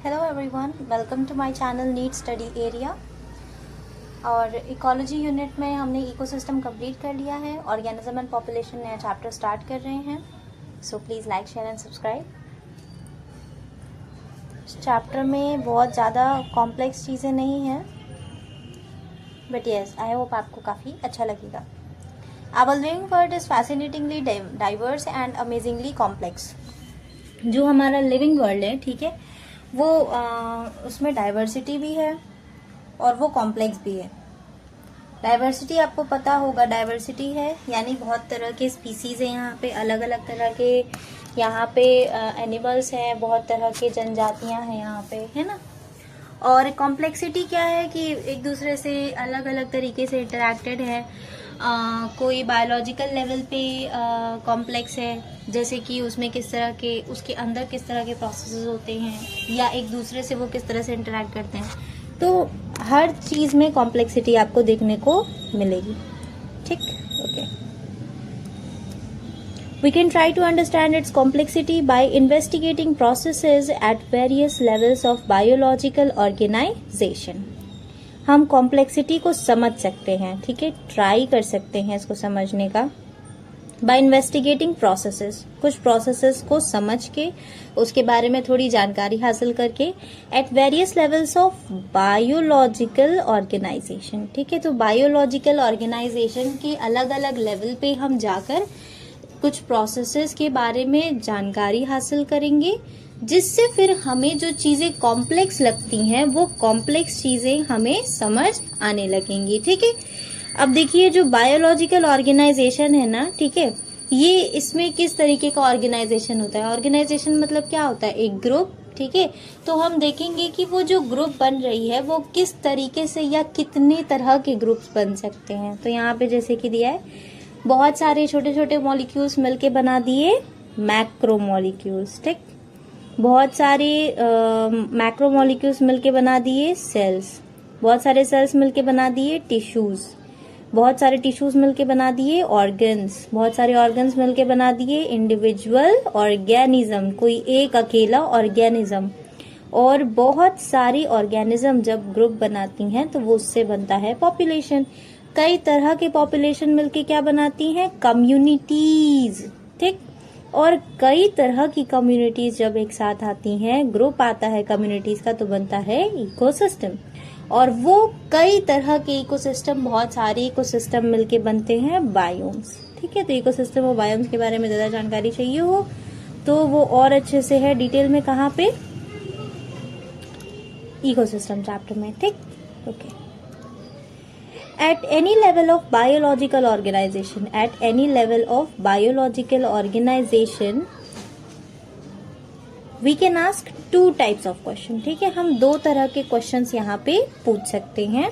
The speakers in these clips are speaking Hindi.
Hello everyone, welcome to my channel NEET study area. और इकोलॉजी यूनिट में हमने इकोसिस्टम कंप्लीट कर लिया है। ऑर्गेनिज्म एंड पॉपुलेशन नया चैप्टर स्टार्ट कर रहे हैं। So please like, share and subscribe. इस चैप्टर में बहुत ज़्यादा कॉम्प्लेक्स चीज़ें नहीं हैं, बट येस आई होप आपको काफ़ी अच्छा लगेगा। Our living world is fascinatingly diverse and amazingly complex. जो हमारा लिविंग वर्ल्ड है, ठीक है, वो उसमें डाइवर्सिटी भी है और वो कॉम्प्लेक्स भी है। डाइवर्सिटी आपको पता होगा, डाइवर्सिटी है यानी बहुत तरह के स्पीसीज हैं यहाँ पे, अलग अलग तरह के यहाँ पे एनिमल्स हैं, बहुत तरह के जनजातियाँ हैं यहाँ पे, है ना। और कॉम्प्लेक्सिटी क्या है कि एक दूसरे से अलग अलग तरीके से इंटरेक्टेड है। कोई बायोलॉजिकल लेवल पे कॉम्प्लेक्स है, जैसे कि उसमें किस तरह के, उसके अंदर किस तरह के प्रोसेसेस होते हैं या एक दूसरे से वो किस तरह से इंटरेक्ट करते हैं। तो हर चीज़ में कॉम्प्लेक्सिटी आपको देखने को मिलेगी, ठीक, okay. We can try to understand its complexity by investigating processes at various levels of biological organization. हम कॉम्प्लेक्सिटी को समझ सकते हैं, ठीक है, ट्राई कर सकते हैं इसको समझने का बाय इन्वेस्टिगेटिंग प्रोसेसेस। कुछ प्रोसेसेस को समझ के उसके बारे में थोड़ी जानकारी हासिल करके at various levels of biological organisation, ठीक है। तो बायोलॉजिकल ऑर्गेनाइजेशन के अलग अलग लेवल पे हम जाकर कुछ प्रोसेसेस के बारे में जानकारी हासिल करेंगे, जिससे फिर हमें जो चीजें कॉम्प्लेक्स लगती हैं वो कॉम्प्लेक्स चीजें हमें समझ आने लगेंगी, ठीक है। अब देखिए, जो बायोलॉजिकल ऑर्गेनाइजेशन है ना, ठीक है, ये इसमें किस तरीके का ऑर्गेनाइजेशन होता है। ऑर्गेनाइजेशन मतलब क्या होता है, एक ग्रुप, ठीक है। तो हम देखेंगे कि वो जो ग्रुप बन रही है वो किस तरीके से या कितने तरह के ग्रुप्स बन सकते हैं। तो यहाँ पे जैसे कि दिया है, बहुत सारे छोटे छोटे मॉलिक्यूल्स मिलके बना दिए मैक्रोमोलिक्यूल्स, ठीक। बहुत सारे मैक्रोमोलिक्यूल्स मिलके बना दिए सेल्स, बहुत सारे सेल्स मिलके बना दिए टिश्यूज, बहुत सारे टिश्यूज मिलके बना दिए ऑर्गन्स, बहुत सारे ऑर्गन्स मिलके बना दिए इंडिविजुअल ऑर्गेनिज्म, कोई एक अकेला ऑर्गेनिज्म। और बहुत सारी ऑर्गेनिज्म जब ग्रुप बनाती हैं तो वो उससे बनता है पॉपुलेशन। कई तरह के पॉपुलेशन मिलके क्या बनाती हैं, कम्युनिटीज, ठीक। और कई तरह की कम्युनिटीज जब एक साथ आती हैं, ग्रुप आता है कम्युनिटीज का, तो बनता है इकोसिस्टम। और वो कई तरह के इकोसिस्टम, बहुत सारे इकोसिस्टम मिलके बनते हैं बायोम्स, ठीक है। तो इकोसिस्टम और बायोम्स के बारे में ज्यादा जानकारी चाहिए हो तो वो और अच्छे से है डिटेल में, कहाँ पे, इकोसिस्टम चैप्टर में, ठीक, okay. At any level of biological organization, we can ask two types of question, ठीक है। हम दो तरह के क्वेश्चंस यहाँ पे पूछ सकते हैं।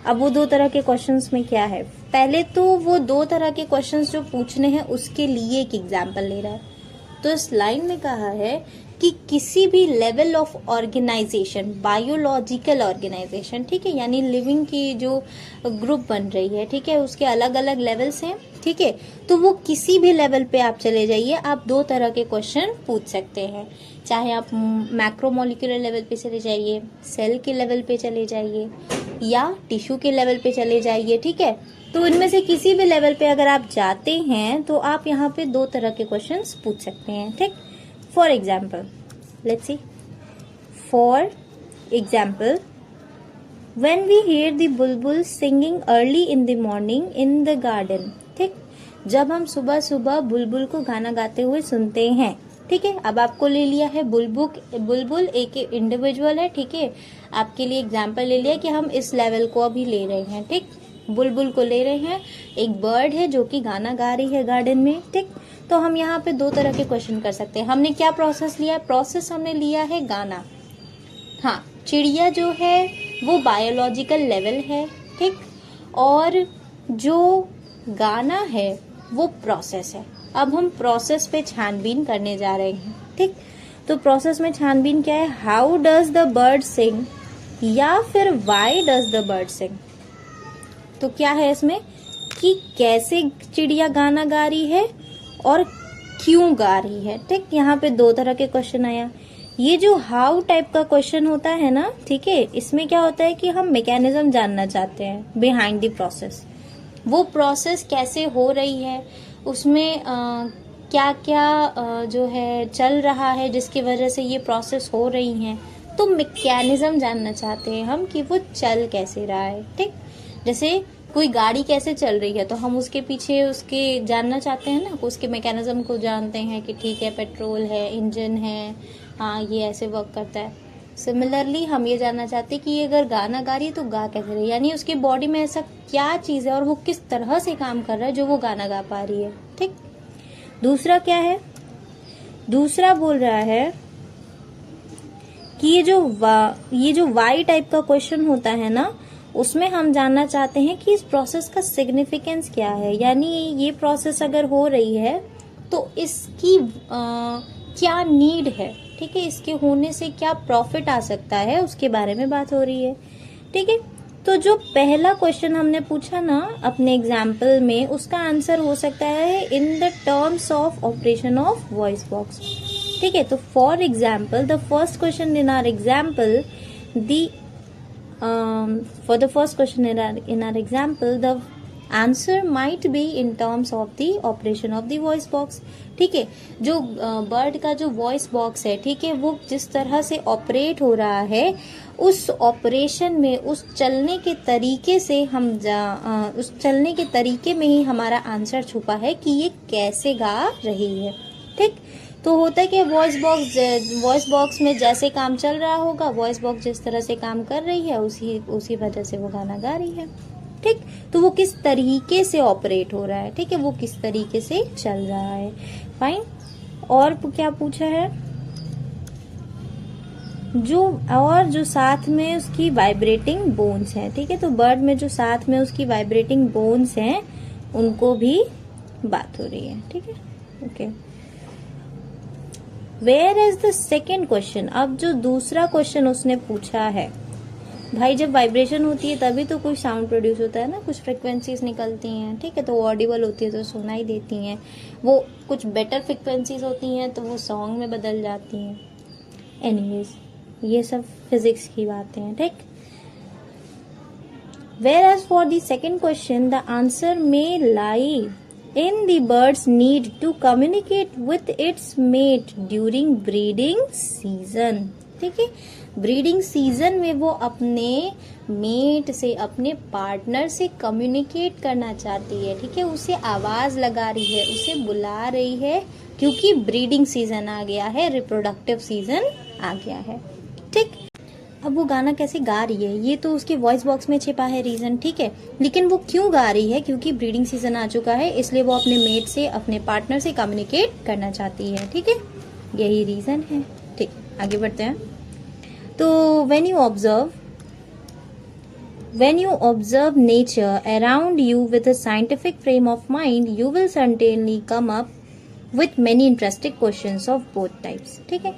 अब वो दो तरह के क्वेश्चंस में क्या है, पहले तो वो दो तरह के क्वेश्चंस जो पूछने हैं उसके लिए एक एग्जाम्पल ले रहा है। तो इस लाइन में कहा है कि किसी भी level of organisation, biological organisation, ठीक है, यानी लिविंग की जो ग्रुप बन रही है, ठीक है, उसके अलग अलग लेवल्स हैं, ठीक है। तो वो किसी भी लेवल पे आप चले जाइए, आप दो तरह के क्वेश्चन पूछ सकते हैं। चाहे आप मैक्रोमोलिकुलर लेवल पे चले जाइए, सेल के लेवल पे चले जाइए, या टिश्यू के लेवल पे चले जाइए, ठीक है। तो इनमें से किसी भी लेवल पे अगर आप जाते हैं तो आप यहाँ पे दो तरह के क्वेश्चंस पूछ सकते हैं, ठीक। For example, let's see. For example, when we hear the bulbul singing early in the morning in the garden, ठीक, जब हम सुबह सुबह बुलबुल को गाना गाते हुए सुनते हैं, ठीक है। अब आपको ले लिया है बुलबुल एक इंडिविजुअल है, ठीक है। आपके लिए एग्जाम्पल ले लिया कि हम इस लेवल को अभी ले रहे हैं, ठीक, बुलबुल को ले रहे हैं, एक बर्ड है जो कि गाना गा रही है गार्डन में, ठीक। तो हम यहाँ पे दो तरह के क्वेश्चन कर सकते हैं। हमने क्या प्रोसेस लिया है, प्रोसेस हमने लिया है गाना। हाँ, चिड़िया जो है वो बायोलॉजिकल लेवल है, ठीक, और जो गाना है वो प्रोसेस है। अब हम प्रोसेस पे छानबीन करने जा रहे हैं, ठीक। तो प्रोसेस में छानबीन क्या है, हाउ डज द बर्ड सिंग, या फिर वाई डज द बर्ड सिंग। तो क्या है इसमें कि कैसे चिड़िया गाना गा रही है और क्यों गा रही है, ठीक। यहाँ पे दो तरह के क्वेश्चन आया, ये जो हाउ टाइप का क्वेश्चन होता है ना, ठीक है, इसमें क्या होता है कि हम मैकेनिज्म जानना चाहते हैं बिहाइंड द प्रोसेस। वो प्रोसेस कैसे हो रही है, उसमें क्या क्या जो है चल रहा है जिसकी वजह से ये प्रोसेस हो रही हैं। तो मैकेनिज्म जानना चाहते हैं हम कि वो चल कैसे रहा है। ठीक, जैसे कोई गाड़ी कैसे चल रही है तो हम उसके पीछे उसके जानना चाहते हैं ना, उसके मैकेनिज्म को जानते हैं कि ठीक है पेट्रोल है, इंजन है, हाँ ये ऐसे वर्क करता है। सिमिलरली हम ये जानना चाहते हैं कि ये अगर गाना गा रही है तो गा कैसे रही है, यानी उसके बॉडी में ऐसा क्या चीज है और वो किस तरह से काम कर रहा है जो वो गाना गा पा रही है। ठीक, दूसरा क्या है, दूसरा बोल रहा है कि ये जो वाई टाइप का क्वेश्चन होता है ना, उसमें हम जानना चाहते हैं कि इस प्रोसेस का सिग्निफिकेंस क्या है, यानी ये प्रोसेस अगर हो रही है तो इसकी क्या नीड है। ठीक है, इसके होने से क्या प्रॉफिट आ सकता है, उसके बारे में बात हो रही है। ठीक है, तो जो पहला क्वेश्चन हमने पूछा ना अपने एग्जाम्पल में, उसका आंसर हो सकता है in the terms of operation of voice box. ठीक है, तो for example the first question in are example for the first question in our example, the answer might be in terms of the operation of the voice box। ठीक है, जो बर्ड का जो वॉइस बॉक्स है, ठीक है, वो जिस तरह से ऑपरेट हो रहा है, उस ऑपरेशन में, उस चलने के तरीके से हम उस चलने के तरीके में ही हमारा आंसर छुपा है कि ये कैसे गा रही है। ठीक, तो होता है कि वॉइस बॉक्स में जैसे काम चल रहा होगा, वॉइस बॉक्स जिस तरह से काम कर रही है उसी वजह से वो गाना गा रही है। ठीक, तो वो किस तरीके से ऑपरेट हो रहा है, ठीक है, वो किस तरीके से चल रहा है। फाइन, और क्या पूछा है, जो साथ में उसकी वाइब्रेटिंग बोन्स हैं। ठीक है, तो बर्ड में जो साथ में उसकी वाइब्रेटिंग बोन्स हैं उनको भी बात हो रही है। ठीक है, okay. Where is the second question, अब जो दूसरा क्वेश्चन उसने पूछा है, भाई जब वाइब्रेशन होती है तभी तो कोई साउंड प्रोड्यूस होता है ना, कुछ फ्रिक्वेंसीज निकलती हैं। ठीक है, तो वो ऑडिबल होती है तो सुनाई देती हैं, वो कुछ बेटर फ्रिक्वेंसीज होती हैं तो वो सॉन्ग में बदल जाती हैं। एनीवेज, ये सब फिजिक्स की बातें हैं। ठीक, whereas for the second question the answer may lie in the bird's need to communicate with its mate during breeding season। ठीक है, ब्रीडिंग सीजन में वो अपने मेट से, अपने पार्टनर से कम्युनिकेट करना चाहती है। ठीक है, उसे आवाज लगा रही है, उसे बुला रही है, क्योंकि ब्रीडिंग सीजन आ गया है, रिप्रोडक्टिव सीजन आ गया है। ठीक, अब वो गाना कैसे गा रही है ये तो उसके वॉइस बॉक्स में छिपा है रीजन। ठीक है, लेकिन वो क्यों गा रही है, क्योंकि ब्रीडिंग सीजन आ चुका है, इसलिए वो अपने मेट से, अपने पार्टनर से कम्युनिकेट करना चाहती है। ठीक है, यही रीजन है। ठीक, आगे बढ़ते हैं। तो when you observe nature around you with a scientific frame of mind, you will certainly come up with many interesting questions of both types. ठीक है,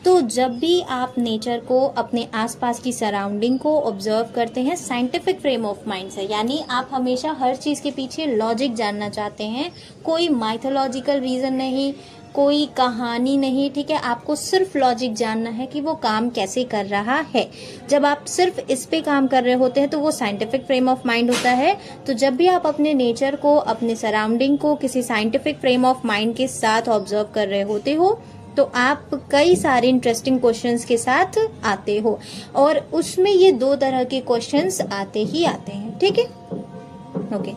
तो जब भी आप नेचर को, अपने आसपास की सराउंडिंग को ऑब्जर्व करते हैं साइंटिफिक फ्रेम ऑफ माइंड से, यानी आप हमेशा हर चीज के पीछे लॉजिक जानना चाहते हैं, कोई माइथोलॉजिकल रीजन नहीं, कोई कहानी नहीं। ठीक है, आपको सिर्फ लॉजिक जानना है कि वो काम कैसे कर रहा है। जब आप सिर्फ इस पे काम कर रहे होते हैं तो वो साइंटिफिक फ्रेम ऑफ माइंड होता है। तो जब भी आप अपने नेचर को, अपने सराउंडिंग को किसी साइंटिफिक फ्रेम ऑफ माइंड के साथ ऑब्जर्व कर रहे होते हो तो आप कई सारे इंटरेस्टिंग क्वेश्चंस के साथ आते हो, और उसमें ये दो तरह के क्वेश्चंस आते ही आते हैं। ठीक है, okay,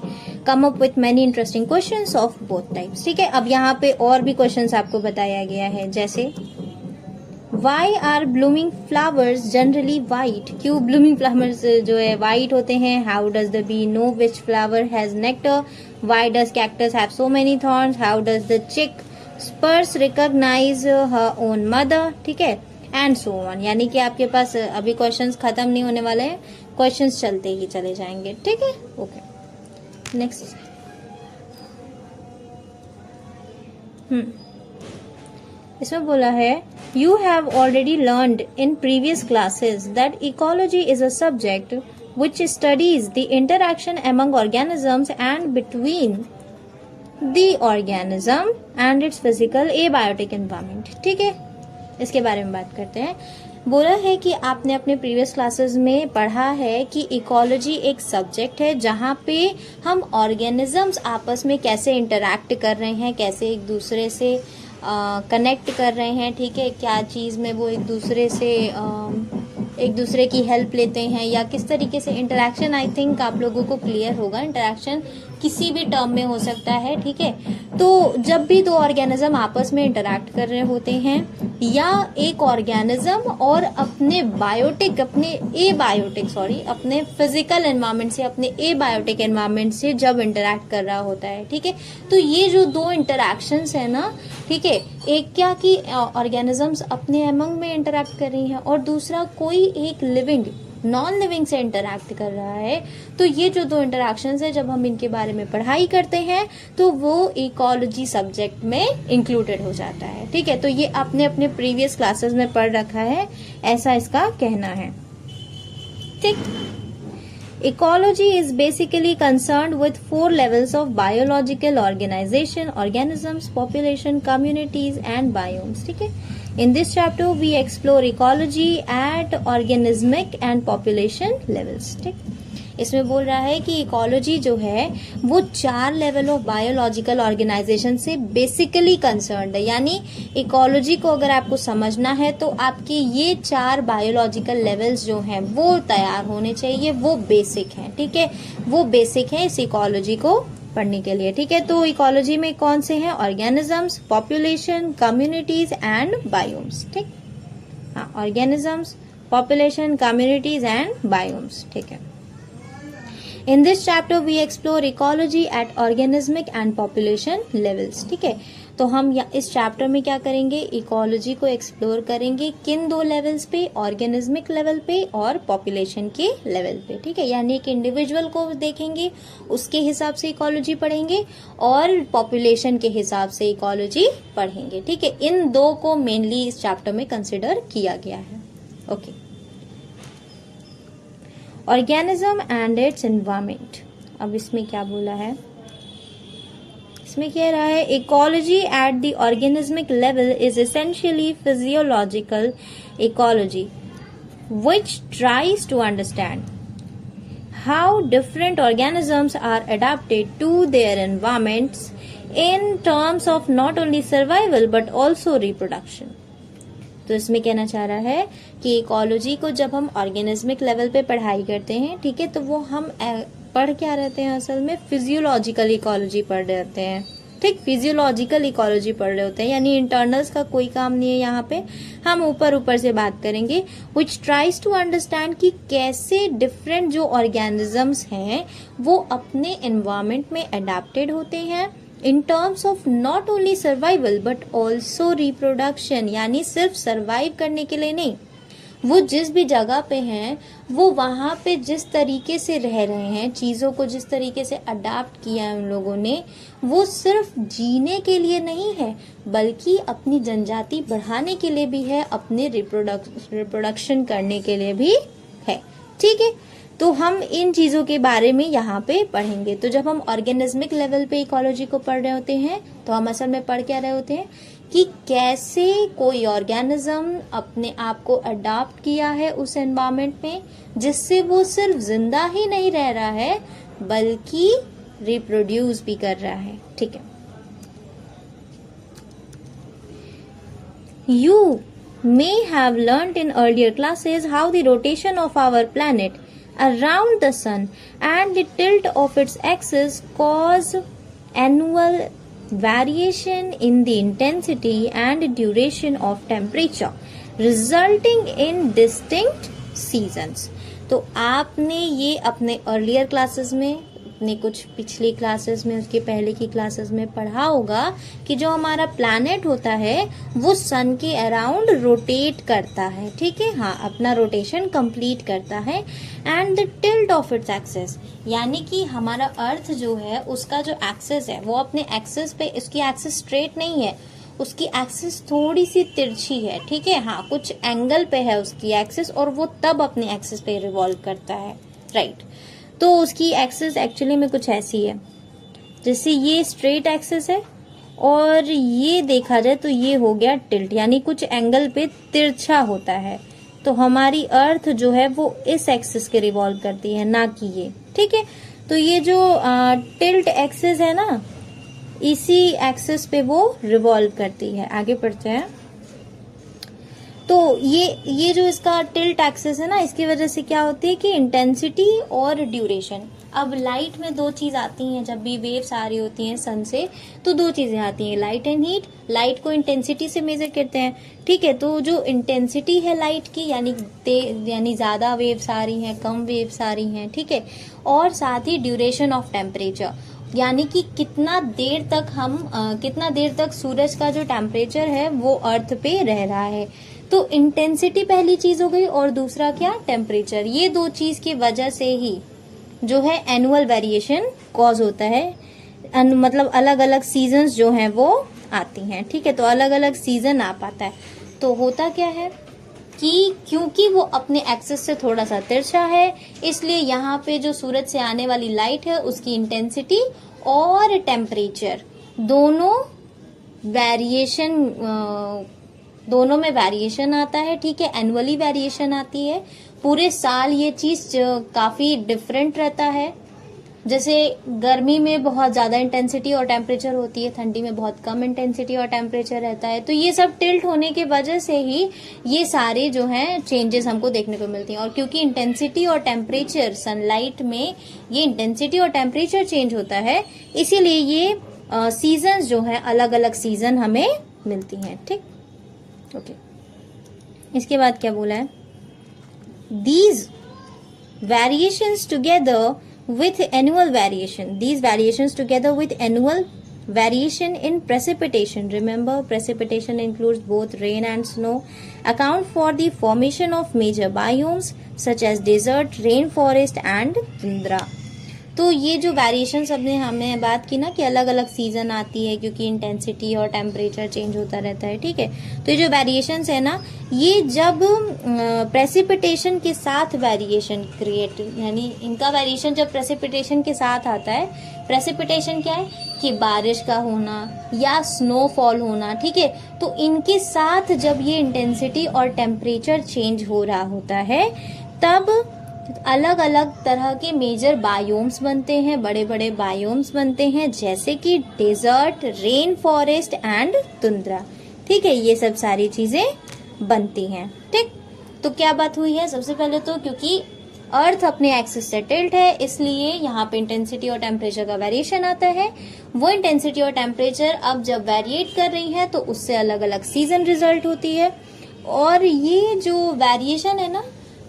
come up with many interesting questions of both types. ठीक है, अब यहाँ पे और भी क्वेश्चंस आपको बताया गया है, जैसे why are blooming flowers generally white, क्यों ब्लूमिंग फ्लावर्स जो है वाइट होते हैं। How does the bee know which flower has nectar, why does cactus have so many thorns, how does the chick spurs recognise her own mother. ठीक है, एंड सो ऑन, यानी कि आपके पास अभी क्वेश्चंस खत्म नहीं होने वाले हैं, क्वेश्चंस चलते ही चले जाएंगे। ठीक है, ओके, नेक्स्ट। इसमें बोला है you have already learned in previous classes that ecology is a subject which studies the interaction among organisms and between the organism and its physical abiotic environment। ठीक है, इसके बारे में बात करते हैं। बोला है कि आपने अपने प्रीवियस क्लासेस में पढ़ा है कि इकोलॉजी एक सब्जेक्ट है जहाँ पे हम ऑर्गेनिजम्स आपस में कैसे इंटरैक्ट कर रहे हैं, कैसे एक दूसरे से कनेक्ट कर रहे हैं, ठीक है, क्या चीज़ में वो एक दूसरे की हेल्प लेते हैं या किस तरीके से इंटरैक्शन। आई थिंक आप लोगों को क्लियर होगा, इंटरैक्शन किसी भी टर्म में हो सकता है, ठीक है। तो जब भी दो ऑर्गेनिज्म आपस में इंटरैक्ट कर रहे होते हैं या एक ऑर्गेनिज्म और अपने अपने फिजिकल एनवायरनमेंट से, अपने एबायोटिक एनवायरनमेंट से जब इंटरैक्ट कर रहा होता है, ठीक है, तो ये जो दो इंटरैक्शंस है ना, ठीक है, एक क्या कि ऑर्गेनिजम्स अपने एमंग में इंटरैक्ट कर रही हैं और दूसरा कोई एक लिविंग नॉन लिविंग से इंटरैक्ट कर रहा है। तो ये जो दो इंटरैक्शंस है, जब हम इनके बारे में पढ़ाई करते हैं तो वो इकोलॉजी सब्जेक्ट में इंक्लूडेड हो जाता है, ठीक है। तो ये आपने अपने प्रीवियस क्लासेस में पढ़ रखा है, ऐसा इसका कहना है, ठीक। Ecology is basically concerned with 4 levels of biological organization, organisms, population, communities and biomes, ठीक है। In this chapter we explore ecology at organismic and population levels, ठीक। इसमें बोल रहा है कि इकोलॉजी जो है वो 4 लेवल ऑफ बायोलॉजिकल ऑर्गेनाइजेशन से बेसिकली कंसर्न्ड है। यानी इकोलॉजी को अगर आपको समझना है तो आपके ये 4 बायोलॉजिकल लेवल्स जो हैं वो तैयार होने चाहिए, वो बेसिक हैं, ठीक है, वो बेसिक है इस इकोलॉजी को पढ़ने के लिए, ठीक है। तो इकोलॉजी में कौन से हैं? Organisms, population, communities and biomes, ठीक। हाँ, organisms, population, communities and biomes, ठीक है। In this chapter we explore ecology at organismic and population levels, ठीक है। तो हम इस चैप्टर में क्या करेंगे? इकोलॉजी को एक्सप्लोर करेंगे किन 2 लेवल्स पे? ऑर्गेनिज्मिक लेवल पे और पॉपुलेशन के लेवल पे, ठीक है। यानी एक इंडिविजुअल को देखेंगे, उसके हिसाब से इकोलॉजी पढ़ेंगे और पॉपुलेशन के हिसाब से इकोलॉजी पढ़ेंगे, ठीक है। इन 2 को मेनली इस चैप्टर में कंसिडर किया गया है, okay. Organism and its environment. अब इसमें क्या बोला है? इसमें कह रहा है ecology at the organismic level is essentially physiological ecology which tries to understand how different organisms are adapted to their environments in terms of not only survival but also reproduction. तो इसमें कहना चाह रहा है कि इकोलॉजी को जब हम ऑर्गेनिज्मिक लेवल पे पढ़ाई करते हैं, ठीक है, तो वो हम पढ़ क्या रहते हैं? असल में फिजियोलॉजिकल इकोलॉजी पढ़ रहे होते हैं, ठीक, फिजियोलॉजिकल इकोलॉजी पढ़ रहे होते हैं। यानी इंटरनल्स का कोई काम नहीं है यहाँ पे, हम ऊपर से बात करेंगे। विच ट्राइज टू अंडरस्टैंड कि कैसे डिफरेंट जो ऑर्गेनिजम्स हैं वो अपने एनवायरमेंट में अडेप्टेड होते हैं इन terms of not only survival but also reproduction. यानी सिर्फ सर्वाइव करने के लिए नहीं, वो जिस भी जगह पे हैं वो वहां पे जिस तरीके से रह रहे हैं, चीजों को जिस तरीके से अडाप्ट किया है उन लोगों ने, वो सिर्फ जीने के लिए नहीं है बल्कि अपनी जनजाति बढ़ाने के लिए भी है, अपने रिप्रोडक्शन करने के लिए भी है, ठीक है। तो हम इन चीजों के बारे में यहाँ पे पढ़ेंगे। तो जब हम ऑर्गेनिज्मिक लेवल पे इकोलॉजी को पढ़ रहे होते हैं तो हम असल में पढ़ क्या रहे होते हैं कि कैसे कोई ऑर्गेनिज्म अपने आप को अडॉप्ट किया है उस एनवायरनमेंट में, जिससे वो सिर्फ जिंदा ही नहीं रह रहा है बल्कि रिप्रोड्यूस भी कर रहा है, ठीक है। You may have learnt in earlier classes how the rotation of our planet around the sun and the tilt of its axis cause annual variation in the intensity and duration of temperature resulting in distinct seasons। तो आपने ये अपने अर्लियर क्लासेस में, अपने कुछ पिछली क्लासेस में, उसके पहले की क्लासेस में पढ़ा होगा कि जो हमारा प्लैनेट होता है वो सन के अराउंड रोटेट करता है, ठीक है। हाँ, अपना रोटेशन कंप्लीट करता है। And the tilt of its axis, यानी कि हमारा अर्थ जो है उसका जो एक्सिस है वो अपने एक्सिस पे, इसकी एक्सिस स्ट्रेट नहीं है, उसकी एक्सिस थोड़ी सी तिरछी है, ठीक है। हाँ, कुछ एंगल पे है उसकी एक्सिस और वो तब अपने एक्सिस पे रिवॉल्व करता है, राइट। तो उसकी एक्सिस एक्चुअली में कुछ ऐसी है, जैसे ये स्ट्रेट एक्सिस है और ये देखा जाए तो ये हो गया टिल्ट, यानी कुछ एंगल पे तिरछा होता है। तो हमारी अर्थ जो है वो इस एक्सिस के रिवॉल्व करती है, ना कि ये। ठीक है, तो ये जो टिल्ट एक्सिस है ना, इसी एक्सिस पे वो रिवॉल्व करती है। आगे पढ़ते हैं। तो ये जो इसका टिल्ट एक्सिस है ना, इसकी वजह से क्या होती है कि इंटेंसिटी और ड्यूरेशन। अब लाइट में दो चीज आती हैं, जब भी वेव्स आ रही होती हैं सन से, तो दो चीजें आती हैं, लाइट एंड हीट। लाइट को इंटेंसिटी से मेजर करते हैं, ठीक है। तो जो इंटेंसिटी है लाइट की, यानी ज्यादा वेव्स आ रही हैं, कम वेव्स आ रही हैं, ठीक है। और साथ ही ड्यूरेशन ऑफ टेम्परेचर, यानी कि कितना देर तक सूरज का जो टेम्परेचर है वो अर्थ पे रह रहा है। तो इंटेंसिटी पहली चीज हो गई, और दूसरा क्या, टेम्परेचर। ये दो चीज की वजह से ही जो है एनुअल वेरिएशन कॉज होता है, मतलब अलग अलग सीजन्स जो हैं वो आती हैं, ठीक है। तो अलग अलग सीजन आ पाता है। तो होता क्या है कि क्योंकि वो अपने एक्सिस से थोड़ा सा तिरछा है, इसलिए यहाँ पे जो सूरज से आने वाली लाइट है उसकी इंटेंसिटी और टेम्परेचर दोनों में वेरिएशन आता है, ठीक है। एनुअली वेरिएशन आती है, पूरे साल ये चीज काफी डिफरेंट रहता है। जैसे गर्मी में बहुत ज्यादा इंटेंसिटी और टेम्परेचर होती है, ठंडी में बहुत कम इंटेंसिटी और टेम्परेचर रहता है। तो ये सब टिल्ट होने की वजह से ही ये सारे जो हैं चेंजेस हमको देखने को मिलती हैं। और क्योंकि इंटेंसिटी और टेम्परेचर, सनलाइट में ये इंटेंसिटी और टेम्परेचर चेंज होता है, इसीलिए ये सीजन्स जो है अलग अलग सीजन हमें मिलती हैं, ठीक। ओके, इसके बाद क्या बोला है, these variations together with annual variation in precipitation, remember precipitation includes both rain and snow, account for the formation of major biomes such as desert, rainforest and tundra। तो ये जो वेरिएशन हमने बात की ना कि अलग अलग सीजन आती है क्योंकि इंटेंसिटी और टेम्परेचर चेंज होता रहता है, ठीक है। तो ये जो वेरिएशंस है ना, ये जब प्रेसिपिटेशन के साथ वेरिएशन क्रिएट, यानी इनका वेरिएशन जब प्रेसिपिटेशन के साथ आता है। प्रेसिपिटेशन क्या है कि बारिश का होना या स्नोफॉल होना, ठीक है। तो इनके साथ जब ये इंटेंसिटी और टेम्परेचर चेंज हो रहा होता है, तब अलग अलग तरह के मेजर बायोम्स बनते हैं, बड़े बड़े बायोम्स बनते हैं, जैसे कि desert, rain forest and tundra, ठीक है। ये सब सारी चीजें बनती हैं, ठीक। तो क्या बात हुई है, सबसे पहले तो क्योंकि अर्थ अपने एक्सिस से टिल्ट है, इसलिए यहाँ पे इंटेंसिटी और टेम्परेचर का वेरिएशन आता है। वो इंटेंसिटी और टेम्परेचर अब जब वेरिएट कर रही है तो उससे अलग अलग सीजन रिजल्ट होती है। और ये जो वेरिएशन है ना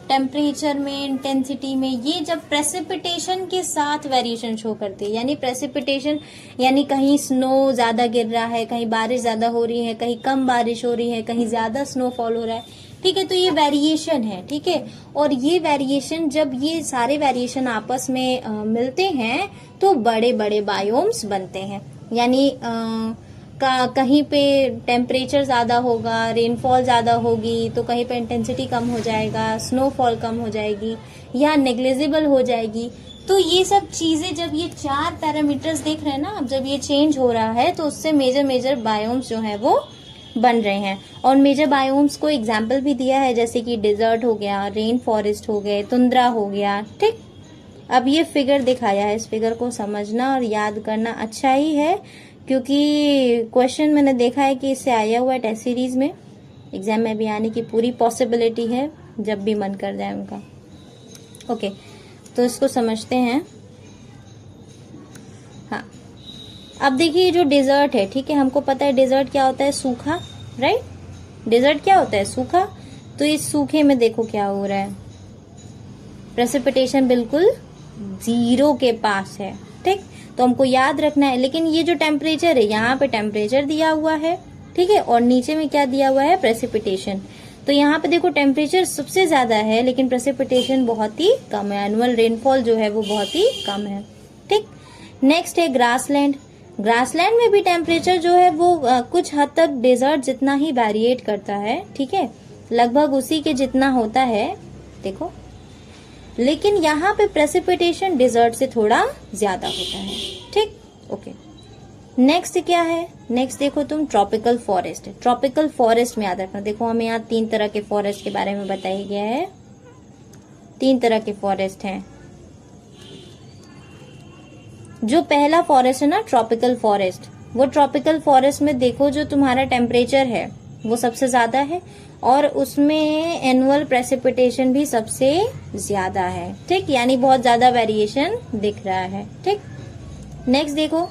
टेम्परेचर में, इंटेंसिटी में, ये जब प्रेसिपिटेशन के साथ वेरिएशन शो करती है, यानी प्रेसिपिटेशन यानी कहीं स्नो ज्यादा गिर रहा है, कहीं बारिश ज्यादा हो रही है, कहीं कम बारिश हो रही है, कहीं ज्यादा स्नोफॉल हो रहा है, ठीक है। तो ये वेरिएशन है, ठीक है। और ये वेरिएशन, जब ये सारे वेरिएशन आपस में मिलते हैं तो बड़े बड़े बायोम्स बनते हैं। यानी कहीं पे टेम्परेचर ज्यादा होगा, रेनफॉल ज्यादा होगी, तो कहीं पे इंटेंसिटी कम हो जाएगा, स्नोफॉल कम हो जाएगी या नेग्लिजिबल हो जाएगी। तो ये सब चीजें, जब ये 4 पैरामीटर्स देख रहे हैं ना, अब जब ये चेंज हो रहा है तो उससे मेजर बायोम्स जो है वो बन रहे हैं। और मेजर बायोम्स को एग्जाम्पल भी दिया है, जैसे कि डिजर्ट हो गया, रेन फॉरेस्ट हो गए, तुंद्रा हो गया, ठीक। अब ये फिगर दिखाया है, इस फिगर को समझना और याद करना अच्छा ही है, क्योंकि क्वेश्चन मैंने देखा है कि इससे आया हुआ है टेस्ट सीरीज में, एग्जाम में भी आने की पूरी पॉसिबिलिटी है जब भी मन कर जाए उनका। ओके, तो इसको समझते हैं। हाँ, अब देखिए जो डेजर्ट है, ठीक है, हमको पता है डेजर्ट क्या होता है, सूखा, राइट। डेजर्ट क्या होता है, सूखा। तो इस सूखे में देखो क्या हो रहा है, प्रेसिपिटेशन बिल्कुल 0 के पास है, ठीक। तो हमको याद रखना है। लेकिन ये जो टेम्परेचर है, यहाँ पे टेम्परेचर दिया हुआ है, ठीक है, और नीचे में क्या दिया हुआ है, प्रेसिपिटेशन। तो यहाँ पे देखो टेम्परेचर सबसे ज्यादा है लेकिन प्रेसिपिटेशन बहुत ही कम है, एनुअल रेनफॉल जो है वो बहुत ही कम है, ठीक। नेक्स्ट है ग्रासलैंड। ग्रासलैंड में भी टेम्परेचर जो है वो कुछ हद तक डेजर्ट जितना ही वेरिएट करता है, ठीक है, लगभग उसी के जितना होता है, देखो। लेकिन यहाँ पे प्रेसिपिटेशन डेजर्ट से थोड़ा ज्यादा होता है, ठीक। ओके, नेक्स्ट क्या है, नेक्स्ट देखो तुम ट्रॉपिकल फॉरेस्ट। ट्रॉपिकल फॉरेस्ट में याद रखना, देखो हमें यहाँ 3 तरह के फॉरेस्ट के बारे में बताया गया है। 3 तरह के फॉरेस्ट हैं। जो पहला फॉरेस्ट है ना ट्रॉपिकल फॉरेस्ट, वो ट्रॉपिकल फॉरेस्ट में देखो जो तुम्हारा टेम्परेचर है वो सबसे ज्यादा है और उसमें एनुअल प्रेसिपिटेशन भी सबसे ज्यादा है। ठीक, यानी बहुत ज्यादा वेरिएशन दिख रहा है। ठीक, नेक्स्ट देखो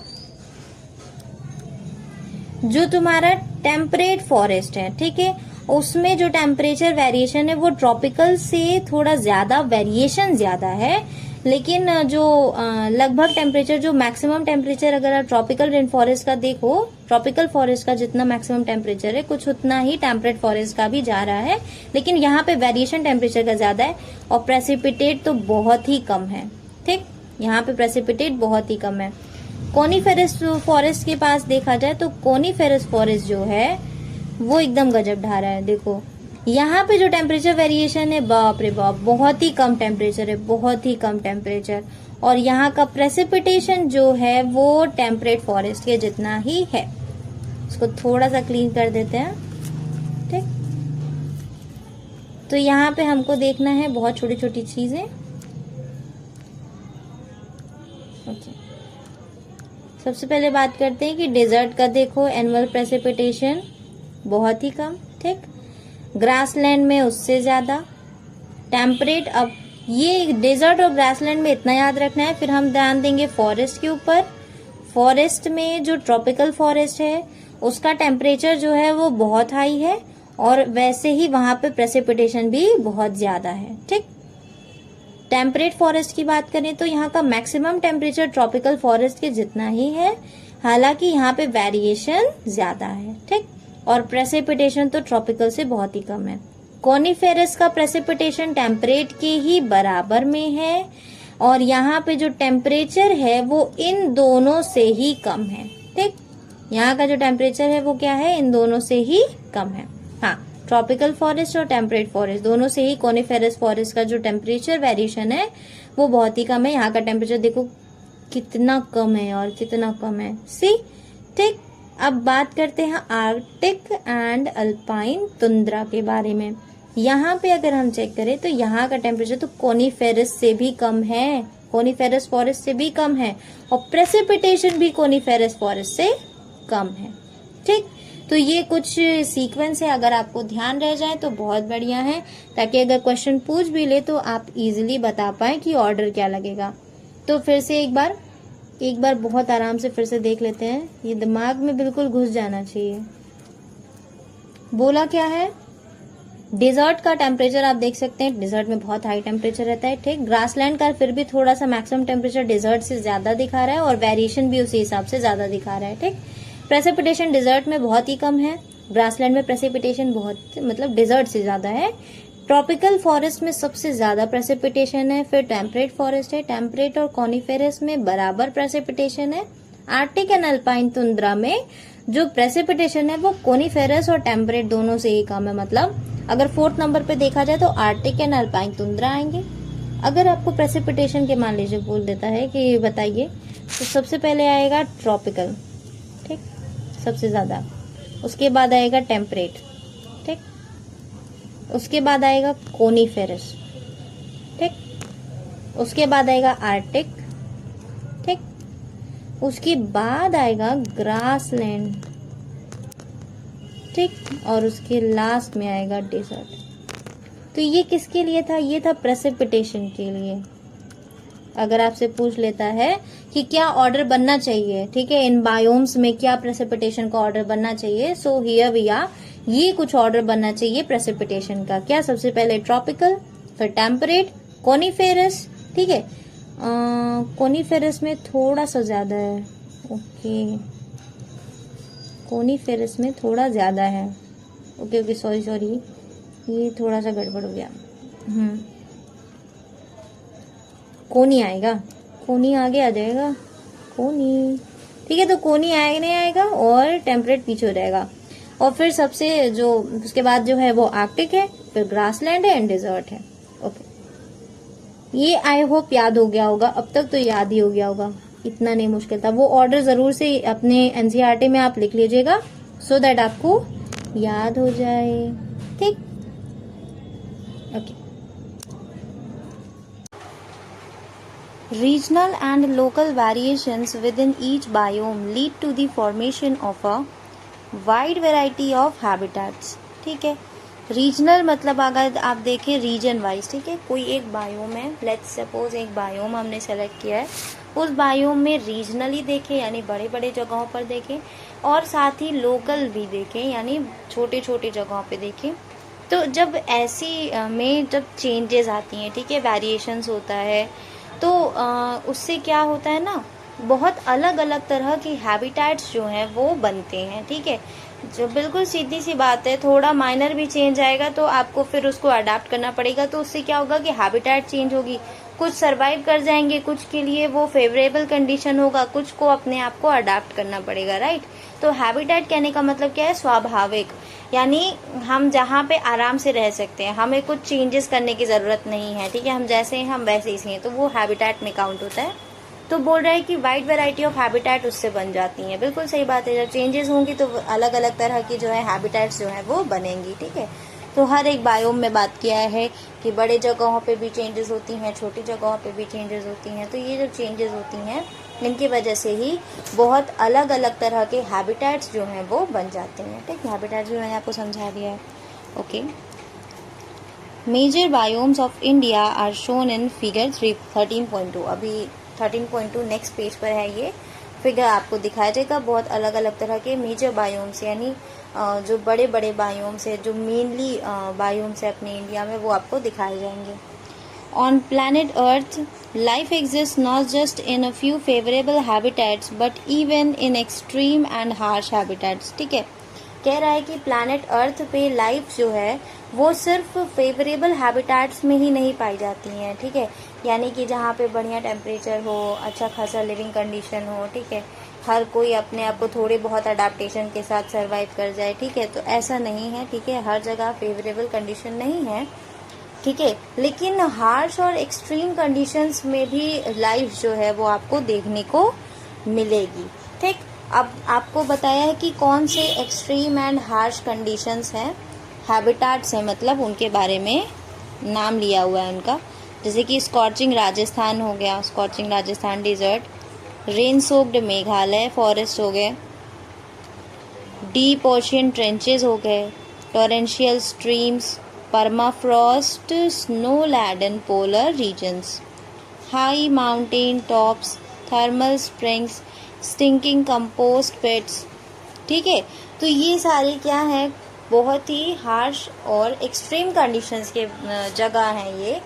जो तुम्हारा टेम्परेट फॉरेस्ट है, ठीक है, उसमें जो टेम्परेचर वेरिएशन है वो ट्रॉपिकल से थोड़ा ज्यादा वेरिएशन ज्यादा है, लेकिन जो लगभग टेम्परेचर, जो मैक्सिमम टेम्परेचर अगर आप ट्रॉपिकल रेन फॉरेस्ट का देखो, ट्रॉपिकल फॉरेस्ट का जितना मैक्सिमम टेम्परेचर है कुछ उतना ही टेम्परेट फॉरेस्ट का भी जा रहा है, लेकिन यहाँ पे वेरिएशन टेम्परेचर का ज्यादा है और प्रेसिपिटेट तो बहुत ही कम है। ठीक, यहाँ पे प्रेसिपिटेट बहुत ही कम है। कोनीफेरस फॉरेस्ट के पास देखा जाए तो कोनीफेरस फॉरेस्ट जो है वो एकदम गजब ढा रहा है। देखो यहाँ पे जो टेम्परेचर वेरिएशन है, बाप रे बाप, बहुत ही कम टेम्परेचर है, बहुत ही कम टेम्परेचर। और यहाँ का प्रेसिपिटेशन जो है वो टेम्परेट फॉरेस्ट के जितना ही है। इसको थोड़ा सा क्लीन कर देते हैं। ठीक, तो यहाँ पे हमको देखना है बहुत छोटी छोटी चीजें। ओके, सबसे पहले बात करते हैं कि डेजर्ट का देखो एनुअल प्रेसिपिटेशन बहुत ही कम। ठीक, ग्रासलैंड में उससे ज्यादा, टेम्परेट। अब ये डेजर्ट और ग्रासलैंड में इतना याद रखना है, फिर हम ध्यान देंगे फॉरेस्ट के ऊपर। फॉरेस्ट में जो ट्रॉपिकल फॉरेस्ट है उसका टेम्परेचर जो है वो बहुत हाई है और वैसे ही वहां पे प्रेसिपिटेशन भी बहुत ज्यादा है। ठीक, टेम्परेट फॉरेस्ट की बात करें तो यहाँ का मैक्सिमम टेम्परेचर ट्रॉपिकल फॉरेस्ट के जितना ही है, हालांकि यहाँ पे वेरिएशन ज्यादा है। ठीक, और प्रेसिपिटेशन तो ट्रॉपिकल से बहुत ही कम है। कोनीफेरस का प्रेसिपिटेशन टेम्परेट के ही बराबर में है और यहाँ पे जो टेम्परेचर है वो इन दोनों से ही कम है। ठीक, यहाँ का जो टेम्परेचर है वो क्या है, इन दोनों से ही कम है। हाँ, ट्रॉपिकल फॉरेस्ट और टेम्परेट फॉरेस्ट दोनों से ही कोनीफेरस फॉरेस्ट का जो टेम्परेचर वेरिएशन है वो बहुत ही कम है। यहाँ का टेम्परेचर देखो कितना कम है और कितना कम है, सी। ठीक, अब बात करते हैं आर्कटिक एंड अल्पाइन तुंद्रा के बारे में। यहाँ पे अगर हम चेक करें तो यहाँ का टेम्परेचर तो कोनीफेरस से भी कम है, कोनीफेरस फॉरेस्ट से भी कम है और प्रेसिपिटेशन भी कोनीफेरस फॉरेस्ट से कम है। ठीक, तो ये कुछ सीक्वेंस है, अगर आपको ध्यान रह जाए तो बहुत बढ़िया है, ताकि अगर क्वेश्चन पूछ भी ले तो आप इजीली बता पाए कि ऑर्डर क्या लगेगा। तो फिर से एक बार बहुत आराम से फिर से देख लेते हैं, ये दिमाग में बिल्कुल घुस जाना चाहिए। बोला क्या है, डेजर्ट का टेम्परेचर आप देख सकते हैं, डेजर्ट में बहुत हाई टेम्परेचर रहता है। ठीक, ग्रासलैंड का फिर भी थोड़ा सा मैक्सिमम टेम्परेचर डेजर्ट से ज्यादा दिखा रहा है और वेरिएशन भी उसी हिसाब से ज्यादा दिखा रहा है। ठीक, प्रेसिपिटेशन डेजर्ट में बहुत ही कम है, ग्रासलैंड में प्रेसिपिटेशन बहुत मतलब डेजर्ट से ज्यादा है। ट्रॉपिकल फॉरेस्ट में सबसे ज्यादा प्रेसिपिटेशन है, फिर टेम्परेट फॉरेस्ट है, टेम्परेट और कोनीफेरस में बराबर प्रेसिपिटेशन है। आर्कटिक एंड अल्पाइन तुंद्रा में जो प्रेसिपिटेशन है वो कोनीफेरस और टेम्परेट दोनों से ही कम है। मतलब अगर 4th नंबर पे देखा जाए तो आर्कटिक एंड अल्पाइन तुंद्रा आएंगे। अगर आपको प्रेसिपिटेशन के मान लीजिए बोल देता है कि बताइए, तो सबसे पहले आएगा ट्रॉपिकल, ठीक, सबसे ज्यादा, उसके बाद आएगा टेम्परेट, ठीक, उसके बाद आएगा कोनीफेरस, ठीक, उसके बाद आएगा आर्कटिक, ठीक, उसके बाद आएगा ग्रासलैंड, ठीक, और उसके लास्ट में आएगा डेजर्ट। तो ये किसके लिए था, ये था प्रेसिपिटेशन के लिए। अगर आपसे पूछ लेता है कि क्या ऑर्डर बनना चाहिए, ठीक है, इन बायोम्स में क्या प्रेसिपिटेशन का ऑर्डर बनना चाहिए, सो हियर वी आर, ये कुछ ऑर्डर बनना चाहिए प्रेसिपिटेशन का। क्या, सबसे पहले ट्रॉपिकल, फिर टेम्परेट, कोनीफेरस, ठीक है, कोनीफेरस में थोड़ा सा ज्यादा है, ओके, कोनीफेरस में थोड़ा ज्यादा है, ओके, सॉरी, ये थोड़ा सा गड़बड़ हो गया। कोनी आएगा, कोनी आगे आ जाएगा, कोनी, ठीक है, तो कोनी आएगा नहीं आएगा और टेम्परेट पीछे हो जाएगा। और फिर सबसे जो उसके बाद जो है वो आर्कटिक है, फिर ग्रासलैंड है एंड डेजर्ट है। ओके, ये आई होप याद हो गया होगा, अब तक तो याद ही हो गया होगा। इतना नहीं मुश्किल था। वो ऑर्डर जरूर से अपने एनसीईआरटी में आप लिख लीजिएगा सो दैट आपको याद हो जाए। ठीक, okay. Regional and local variations within each biome lead to the formation of a wide variety of habitats। ठीक है, रीजनल मतलब अगर आप देखें रीजन वाइज, ठीक है, कोई एक बायोम है, लेट्स सपोज एक बायोम हमने सेलेक्ट किया है, उस बायोम में रीजनली देखें यानी बड़े बड़े जगहों पर देखें, और साथ ही लोकल भी देखें यानी छोटे छोटे जगहों पे देखें। तो जब ऐसी में जब चेंजेस आती हैं, ठीक है, वेरिएशंस होता है, तो उससे क्या होता है ना, बहुत अलग अलग तरह की हैबिटेट्स जो हैं वो बनते हैं। ठीक है, जो बिल्कुल सीधी सी बात है, थोड़ा माइनर भी चेंज आएगा तो आपको फिर उसको अडाप्ट करना पड़ेगा। तो उससे क्या होगा कि हैबिटेट चेंज होगी, कुछ सरवाइव कर जाएंगे, कुछ के लिए वो फेवरेबल कंडीशन होगा, कुछ को अपने आप को अडाप्ट करना पड़ेगा, राइट। तो हैबिटेट कहने का मतलब क्या है, स्वाभाविक, यानी हम जहाँ पे आराम से रह सकते हैं, हमें कुछ चेंजेस करने की जरूरत नहीं है। ठीक है, हम जैसे हैं हम वैसे ही हैं, तो वो हैबिटेट में काउंट होता है। तो बोल रहा है कि वाइड वैरायटी ऑफ हैबिटेट उससे बन जाती हैं। बिल्कुल सही बात है, जब चेंजेस होंगी तो अलग अलग तरह की जो है हैबिटेट्स जो है वो बनेंगी। ठीक है, तो हर एक बायोम में बात किया है कि बड़े जगहों पे भी चेंजेस होती हैं, छोटी जगहों पे भी चेंजेस होती हैं। तो ये जो चेंजेस होती हैं इनकी वजह से ही बहुत अलग अलग तरह के हैबिटेट्स जो हैं वो बन जाते हैं। ठीक है, हैबिटेट्स जो मैंने आपको समझा दिया है। Okay, major biomes of India are shown in figure 13.2। अभी 13.2 नेक्स्ट पेज पर है, ये फिगर आपको दिखाया जाएगा। बहुत अलग अलग तरह के मेजर बायोम्स यानी जो बड़े बड़े बायोम्स है, जो मेनली बायोम्स है अपने इंडिया में, वो आपको दिखाए जाएंगे। On planet earth life exist not just in a few favourable habitats but even in extreme and harsh habitats. ठीक है, कह रहा है कि प्लैनेट अर्थ पे लाइफ जो है वो सिर्फ फेवरेबल हैबिटेट्स में ही नहीं पाई जाती हैं। ठीक है, यानी कि जहाँ पे बढ़िया टेम्परेचर हो, अच्छा खासा लिविंग कंडीशन हो, ठीक है, हर कोई अपने आप को थोड़े बहुत अडाप्टेशन के साथ सरवाइव कर जाए। ठीक है, तो ऐसा नहीं है। ठीक है, हर जगह फेवरेबल कंडीशन नहीं है। ठीक है, लेकिन हार्श और एक्सट्रीम कंडीशंस में भी लाइफ जो है वो आपको देखने को मिलेगी। ठीक, अब आपको बताया है कि कौन से एक्सट्रीम एंड हार्श कंडीशंस हैं, हैबिटेट्स हैं, मतलब उनके बारे में नाम लिया हुआ है उनका। जैसे कि स्कॉचिंग राजस्थान हो गया, scorching Rajasthan desert, rain soaked Meghalaya forest हो गए, डीप ओशियन ट्रेंचेस हो गए, torrential streams, permafrost snow laden polar regions, high mountain tops, thermal springs, stinking compost pits. ठीक है, तो ये सारे क्या है, बहुत ही हार्श और एक्सट्रीम कंडीशंस के जगह हैं ये।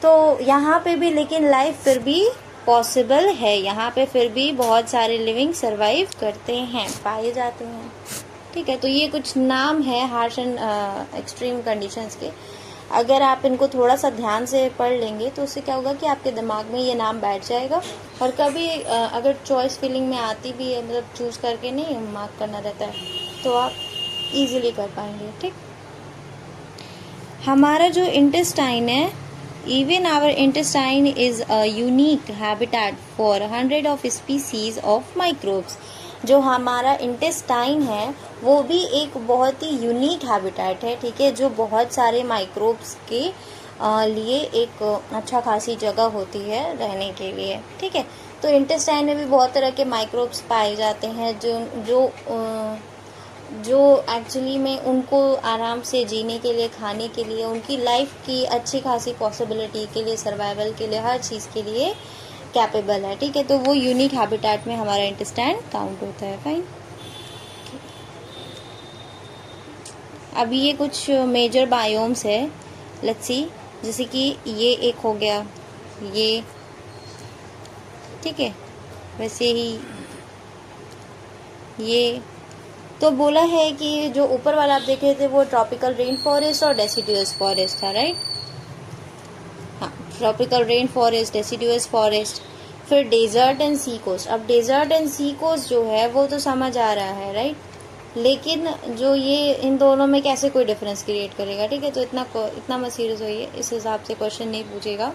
तो यहाँ पे भी लेकिन लाइफ फिर भी पॉसिबल है, यहाँ पे फिर भी बहुत सारे लिविंग सरवाइव करते हैं, पाए जाते हैं। ठीक है, तो ये कुछ नाम है हार्श एंड एक्सट्रीम कंडीशंस के। अगर आप इनको थोड़ा सा ध्यान से पढ़ लेंगे तो उससे क्या होगा कि आपके दिमाग में ये नाम बैठ जाएगा, और कभी अगर चॉइस फिलिंग में आती भी है, मतलब चूज करके नहीं मार्क करना रहता है, तो आप इजीली कर पाएंगे। ठीक, हमारा जो इंटेस्टाइन है, even our intestine is a unique habitat for 100 of species of microbes. जो हमारा इंटेस्टाइन है वो भी एक बहुत ही यूनिक हैबिटेट है। ठीक है, जो बहुत सारे माइक्रोब्स के लिए एक अच्छा खासी जगह होती है रहने के लिए। ठीक है, तो इंटेस्टाइन में भी बहुत तरह के माइक्रोब्स पाए जाते हैं जो एक्चुअली में उनको आराम से जीने के लिए, खाने के लिए, उनकी लाइफ की अच्छी खासी पॉसिबिलिटी के लिए, सर्वाइवल के लिए, हर चीज़ के लिए कैपेबल है। ठीक है, तो वो यूनिक हैबिटेट में हमारा इंटेस्टाइन काउंट होता है। फाइन, अभी ये कुछ मेजर बायोम्स है, लेट्स सी। जैसे कि ये एक हो गया, ये ठीक है, वैसे ही ये तो बोला है कि जो ऊपर वाला आप देख रहे थे वो ट्रॉपिकल रेन फॉरेस्ट और डेसिडुअस फॉरेस्ट था, राइट। हाँ, tropical rain forest, deciduous forest, फिर डेजर्ट एंड सी कोस्ट। अब डेजर्ट एंड सी कोस्ट जो है वो तो समझ आ रहा है, राइट, लेकिन जो ये इन दोनों में कैसे कोई डिफरेंस क्रिएट करेगा। ठीक है, तो इतना मत सीरियस होइए, इस हिसाब से क्वेश्चन नहीं पूछेगा।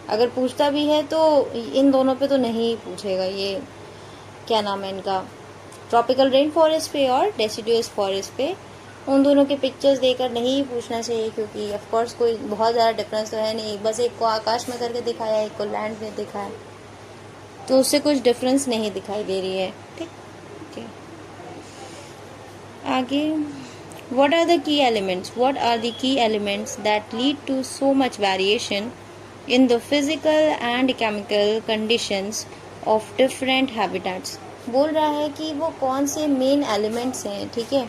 अगर पूछता भी है तो इन दोनों पे तो नहीं पूछेगा। ये क्या नाम है इनका, ट्रॉपिकल रेन फॉरेस्ट पे और डेसिडुअस फॉरेस्ट पे, उन दोनों के पिक्चर्स देकर नहीं पूछना चाहिए, क्योंकि ऑफ कोर्स कोई बहुत ज़्यादा डिफरेंस तो है नहीं, बस एक को आकाश में करके दिखाया, एक को लैंड में दिखाया, तो उससे कुछ डिफरेंस नहीं दिखाई दे रही है। ठीक है, आगे, what are the key elements? What are the key elements that lead to so much variation in the physical and chemical conditions of different habitats? बोल रहा है कि वो कौन से मेन एलिमेंट्स हैं, ठीक है,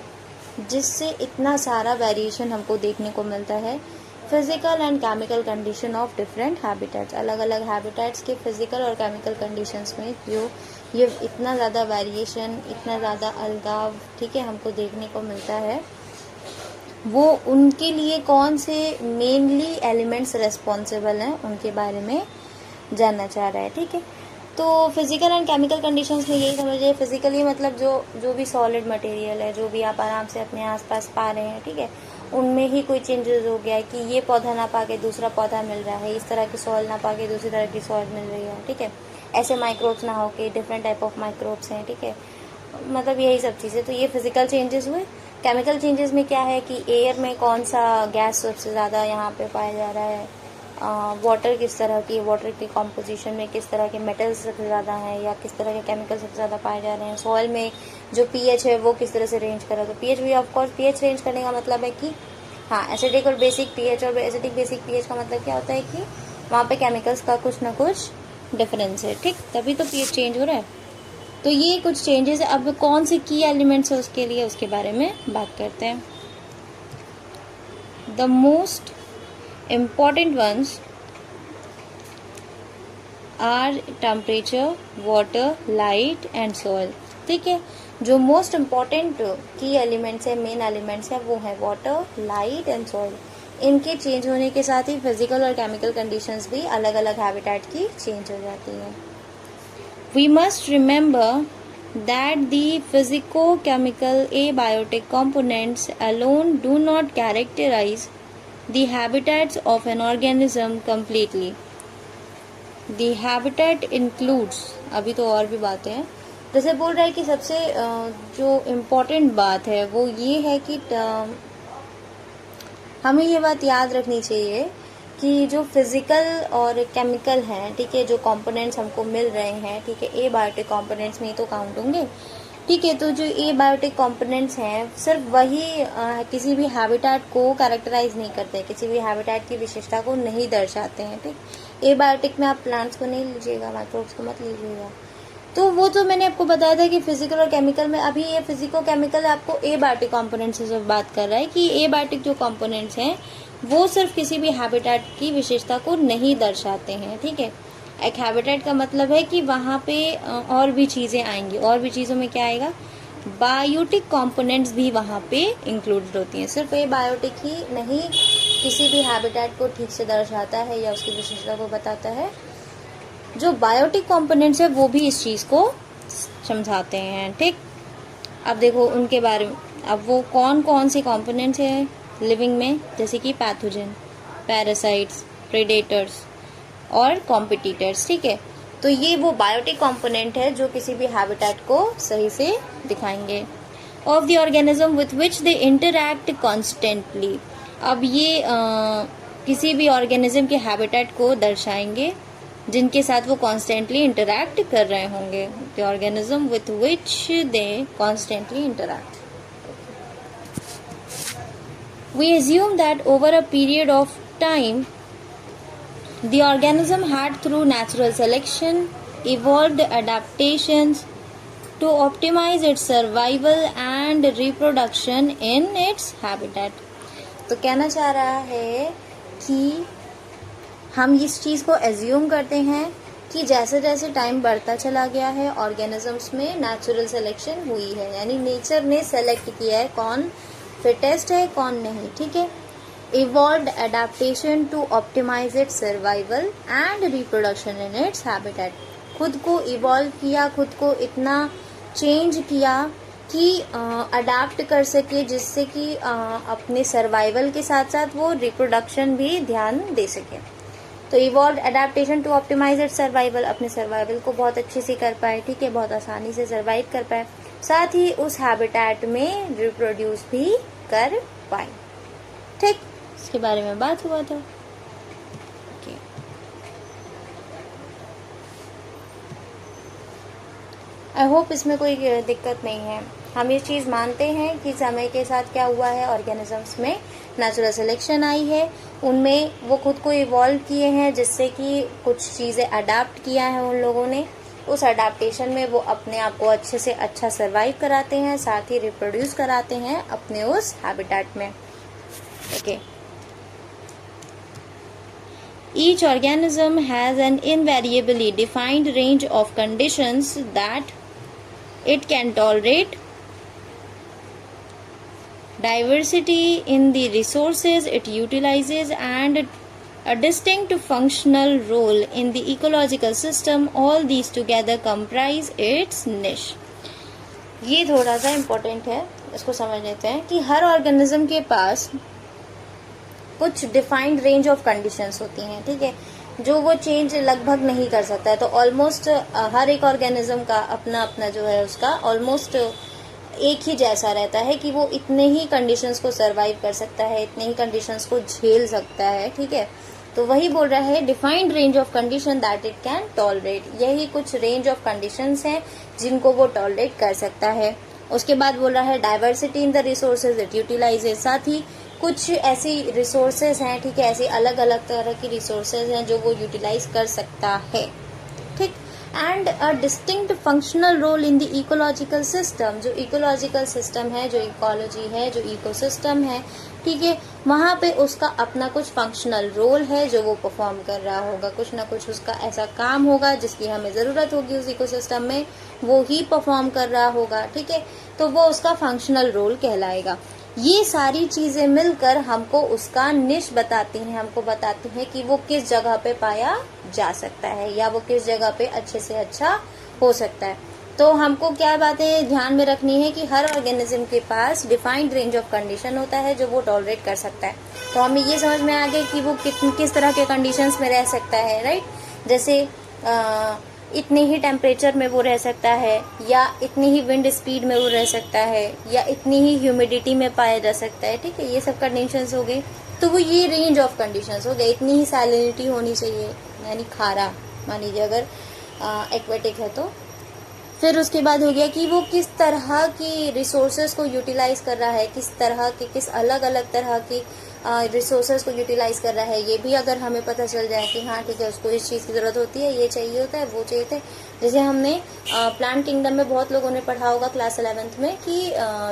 जिससे इतना सारा वेरिएशन हमको देखने को मिलता है physical and chemical condition of different habitats. अलग अलग हैबिटेट्स के फिजिकल और केमिकल कंडीशंस में जो ये इतना ज़्यादा वेरिएशन, इतना ज़्यादा अलगाव, ठीक है, हमको देखने को मिलता है, वो उनके लिए कौन से मेनली एलिमेंट्स रेस्पॉन्सिबल हैं उनके बारे में जानना चाह रहा है। ठीक है, तो फिजिकल एंड केमिकल कंडीशंस में यही समझिए, फिजिकली मतलब जो भी सॉलिड मटेरियल है, जो भी आप आराम से अपने आसपास पा रहे हैं, ठीक है, उनमें ही कोई चेंजेस हो गया है कि ये पौधा ना पाके दूसरा पौधा मिल रहा है, इस तरह की सॉइल ना पाके दूसरी तरह की सॉइल मिल रही है, ठीक है, ऐसे माइक्रोब्स ना होके डिफरेंट टाइप ऑफ माइक्रोब्स हैं, ठीक है, मतलब यही सब चीज़ें, तो ये फिजिकल चेंजेस हुए। केमिकल चेंजेस में क्या है कि एयर में कौन सा गैस सबसे ज़्यादा यहाँ पे पाया जा रहा है, वाटर किस तरह की, वाटर की कॉम्पोजिशन में किस तरह के मेटल्स सबसे ज़्यादा हैं या किस तरह के केमिकल सबसे ज़्यादा पाए जा रहे हैं, सॉइल में जो पीएच है वो किस तरह से रेंज कर रहा है। तो पीएच भी ऑफकोर्स, पीएच रेंज करने का मतलब है कि हाँ, एसिडिक और बेसिक पीएच, और एसिडिक बेसिक पीएच का मतलब क्या होता है कि वहाँ पे केमिकल्स का कुछ ना कुछ डिफरेंस है, ठीक, तभी तो पीएच चेंज हो रहा है। तो ये कुछ चेंजेस है। अब कौन से की एलिमेंट्स है उसके लिए, उसके बारे में बात करते हैं। The most important ones are temperature, water, light and soil. ठीक है, जो मोस्ट इम्पॉर्टेंट की एलिमेंट्स है, मेन एलिमेंट्स है, वो है वाटर, लाइट एंड सॉइल। इनके चेंज होने के साथ ही फिजिकल और केमिकल कंडीशंस भी अलग अलग हैबिटेट की चेंज हो जाती हैं। We must remember that the physico-chemical abiotic components alone do not characterize the habitats of an organism completely. The habitat includes, अभी तो और भी बातें हैं, जैसे बोल रहा है कि सबसे जो इम्पोर्टेंट बात है वो ये है कि हमें ये बात याद रखनी चाहिए कि जो फिजिकल और केमिकल हैं, ठीक है, जो कंपोनेंट्स हमको मिल रहे हैं, ठीक है, ए बायोटिक कंपोनेंट्स में ही तो काउंट होंगे, ठीक है, तो जो ए बायोटिक कंपोनेंट्स हैं सिर्फ वही किसी भी हैबिटेट को कैरेक्टराइज नहीं करते, किसी भी हैबिटेट की विशेषता को नहीं दर्शाते हैं। ठीक, ए बायोटिक में आप प्लांट्स को नहीं लीजिएगा, माइक्रोब्स को मत लीजिएगा। तो वो तो मैंने आपको बताया था कि फिजिकल और केमिकल में, अभी ये फिजिको केमिकल आपको ए बायोटिक कंपोनेंट्स से सब बात कर रहा है कि ए बायोटिक जो कंपोनेंट्स हैं वो सिर्फ किसी भी हैबिटेट की विशेषता को नहीं दर्शाते हैं। ठीक है, एक हैबिटेट का मतलब है कि वहाँ पे और भी चीज़ें आएंगी, और भी चीज़ों में क्या आएगा, बायोटिक कंपोनेंट्स भी वहाँ पे इंक्लूडेड होती हैं। सिर्फ ये बायोटिक ही नहीं किसी भी हैबिटेट को ठीक से दर्शाता है या उसकी विशेषता को बताता है, जो बायोटिक कंपोनेंट्स है वो भी इस चीज़ को समझाते हैं। ठीक, अब देखो उनके बारे में, अब वो कौन कौन से कंपोनेंट्स हैं लिविंग में, जैसे कि पैथोजन, पैरासाइट्स, प्रेडेटर्स और कॉम्पिटिटर्स। ठीक है, तो ये वो बायोटिक कंपोनेंट है जो किसी भी हैबिटेट को सही से दिखाएंगे। Of the organism with which they interact constantly, अब ये किसी भी ऑर्गेनिज्म के हैबिटेट को दर्शाएंगे जिनके साथ वो कॉन्स्टेंटली इंटरैक्ट कर रहे होंगे। The organism with which they constantly interact. We assume that over a period of time, the organism had through natural selection evolved adaptations to optimize its survival and reproduction in its habitat. तो कहना चाह रहा है कि हम इस चीज़ को एज्यूम करते हैं कि जैसे जैसे टाइम बढ़ता चला गया है ऑर्गेनिजम्स में नेचुरल सिलेक्शन हुई है, यानी नेचर ने सेलेक्ट किया है कौन फिटेस्ट है कौन नहीं। ठीक है, evolved adaptation to optimise its survival and reproduction in its habitat, खुद को इवॉल्व किया, खुद को इतना चेंज किया कि अडेप्ट कर सके, जिससे कि अपने सर्वाइवल के साथ साथ वो रिप्रोडक्शन भी ध्यान दे सके। तो evolve adaptation to optimise its survival, अपने सर्वाइवल को बहुत अच्छे से कर पाए, ठीक है, बहुत आसानी से सर्वाइव कर पाए, साथ ही उस हैबिटेट में रिप्रोड्यूस भी कर पाए, ठीक, इसके बारे में बात हुआ था। आई होप इसमें कोई दिक्कत नहीं है। हम ये चीज़ मानते हैं कि समय के साथ क्या हुआ है, ऑर्गेनिजम्स में नेचुरल सिलेक्शन आई है, उनमें वो खुद को इवॉल्व किए हैं, जिससे कि कुछ चीज़ें अडाप्ट किया है उन लोगों ने, उस अडाप्टेशन में वो अपने आप को अच्छे से अच्छा सर्वाइव कराते हैं, साथ ही रिप्रोड्यूस कराते हैं अपने उस हैबिटेट में। Okay, Each organism has an invariably defined range of conditions that it can tolerate. Diversity in the resources it utilizes and a distinct functional role in the ecological system, all these together comprise its niche. ये थोड़ा सा इम्पोर्टेंट है, इसको समझ लेते हैं कि हर ऑर्गेनिज्म के पास कुछ डिफाइंड रेंज ऑफ कंडीशंस होती हैं, ठीक है, जो वो चेंज लगभग नहीं कर सकता है। तो ऑलमोस्ट हर एक ऑर्गेनिज्म का अपना अपना जो है उसका ऑलमोस्ट एक ही जैसा रहता है कि वो इतने ही कंडीशंस को सरवाइव कर सकता है, इतने ही कंडीशंस को झेल सकता है, ठीक है। तो वही बोल रहा है defined range of condition that it can tolerate, यही कुछ रेंज ऑफ कंडीशंस हैं जिनको वो टॉलरेट कर सकता है। उसके बाद बोल रहा है diversity in the resources it utilises, साथ ही कुछ ऐसी रिसोर्सेज हैं, ठीक है, ऐसी अलग अलग तरह की रिसोर्सेज हैं जो वो यूटिलाइज कर सकता है, ठीक। And a distinct functional role in the ecological system, जो इकोलॉजिकल सिस्टम है, जो इकोलॉजी है, जो इकोसिस्टम है, ठीक है, वहाँ पे उसका अपना कुछ फंक्शनल रोल है जो वो परफॉर्म कर रहा होगा, कुछ ना कुछ उसका ऐसा काम होगा जिसकी हमें ज़रूरत होगी उस इकोसिस्टम में, वो ही परफॉर्म कर रहा होगा, ठीक है, तो वो उसका फंक्शनल रोल कहलाएगा। ये सारी चीजें मिलकर हमको उसका निश बताती हैं, हमको बताती हैं कि वो किस जगह पे पाया जा सकता है या वो किस जगह पे अच्छे से अच्छा हो सकता है। तो हमको क्या बातें ध्यान में रखनी है कि हर ऑर्गेनिज्म के पास डिफाइंड रेंज ऑफ कंडीशन होता है जो वो टॉलरेट कर सकता है। तो हमें ये समझ में आ गया कि वो किस तरह के कंडीशंस में रह सकता है, राइट। जैसे इतने ही टेम्परेचर में वो रह सकता है, या इतनी ही विंड स्पीड में वो रह सकता है, या इतनी ही ह्यूमिडिटी में पाया जा सकता है, ठीक है, ये सब कंडीशंस हो गई। तो वो ये रेंज ऑफ कंडीशंस हो गए। इतनी ही सैलिनिटी होनी चाहिए, यानी खारा, मान लीजिए अगर एक्वेटिक है तो। फिर उसके बाद हो गया कि वो किस तरह की रिसोर्सेज को यूटिलाइज कर रहा है, किस अलग अलग तरह की रिसोर्सेज को यूटिलाइज कर रहा है, ये भी अगर हमें पता चल जाए कि हाँ ठीक है उसको इस चीज़ की ज़रूरत होती है, ये चाहिए होता है, वो चाहिए होता है। जैसे हमने प्लांट किंगडम में बहुत लोगों ने पढ़ा होगा क्लास 11th में कि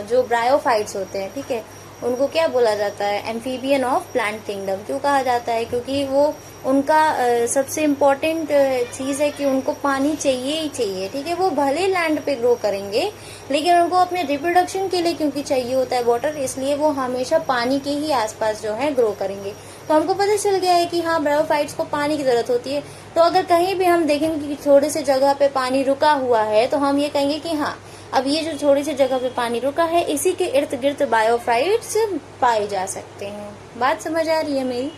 जो ब्रायोफाइट्स होते हैं, ठीक है, उनको क्या बोला जाता है, एम्फीबियन ऑफ प्लांट किंगडम क्यों कहा जाता है, क्योंकि वो उनका सबसे इम्पोर्टेंट चीज़ है कि उनको पानी चाहिए ही चाहिए, ठीक है। वो भले लैंड पे ग्रो करेंगे लेकिन उनको अपने रिप्रोडक्शन के लिए क्योंकि चाहिए होता है वाटर, इसलिए वो हमेशा पानी के ही आसपास जो है ग्रो करेंगे। तो हमको पता चल गया है कि हाँ ब्रायोफाइट्स को पानी की जरूरत होती है। तो अगर कहीं भी हम देखेंगे कि थोड़े से जगह पे पानी रुका हुआ है तो हम ये कहेंगे कि हाँ अब ये जो थोड़ी सी जगह पे पानी रुका है इसी के इर्द गिर्द बायोफाइट्स पाए जा सकते हैं। बात समझ आ रही है मेरी।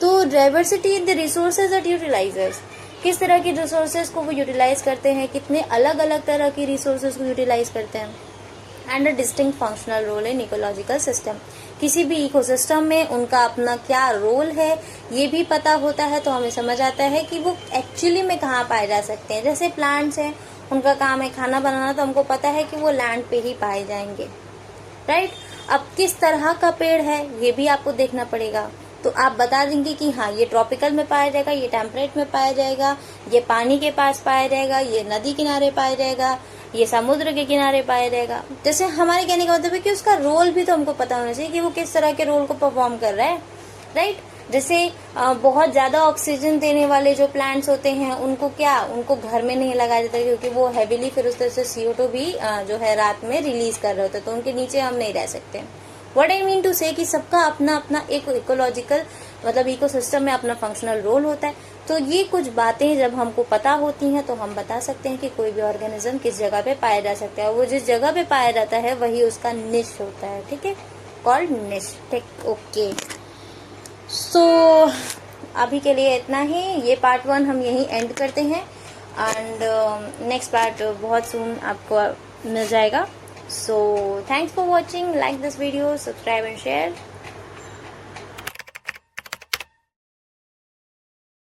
तो diversity in the resources that utilises, किस तरह की रिसोर्सेज को वो यूटिलाइज करते हैं, कितने अलग अलग तरह की रिसोर्सेज को यूटिलाइज करते हैं। And a distinct functional role in ecological system, किसी भी इकोसिस्टम में उनका अपना क्या रोल है ये भी पता होता है, तो हमें समझ आता है कि वो एक्चुअली में कहाँ पाए जा सकते हैं। जैसे प्लांट्स हैं, उनका काम है खाना बनाना, तो हमको पता है कि वो लैंड पे ही पाए जाएंगे, राइट। अब किस तरह का पेड़ है ये भी आपको देखना पड़ेगा। तो आप बता देंगे कि हाँ ये ट्रॉपिकल में पाया जाएगा, ये टेम्परेट में पाया जाएगा, ये पानी के पास पाया जाएगा, ये नदी किनारे पाया जाएगा, ये समुद्र के किनारे पाया जाएगा। जैसे हमारे कहने का मतलब है कि उसका रोल भी तो हमको पता होना चाहिए कि वो किस तरह के रोल को परफॉर्म कर रहा है, राइट। जैसे बहुत ज्यादा ऑक्सीजन देने वाले जो प्लांट्स होते हैं उनको घर में नहीं लगाया जाता क्योंकि वो हैवीली फिर उस तरह से CO2 भी जो है रात में रिलीज कर रहे होते हैं, तो उनके नीचे हम नहीं रह सकते। व्हाट आई मीन टू से कि सबका अपना अपना एक इकोलॉजिकल मतलब इकोसिस्टम में अपना फंक्शनल रोल होता है। तो ये कुछ बातें जब हमको पता होती हैं तो हम बता सकते हैं कि कोई भी ऑर्गेनिज्म किस जगह पे पाया जा सकता है। वो जिस जगह पे पाया जाता है वही उसका निश होता है, ठीक है, कॉल्ड निश, ठीक, ओके। सो अभी के लिए इतना ही। ये पार्ट 1 हम यहीं एंड करते हैं एंड नेक्स्ट पार्ट बहुत सून आपको मिल जाएगा। So thanks for watching, like this video, subscribe and share.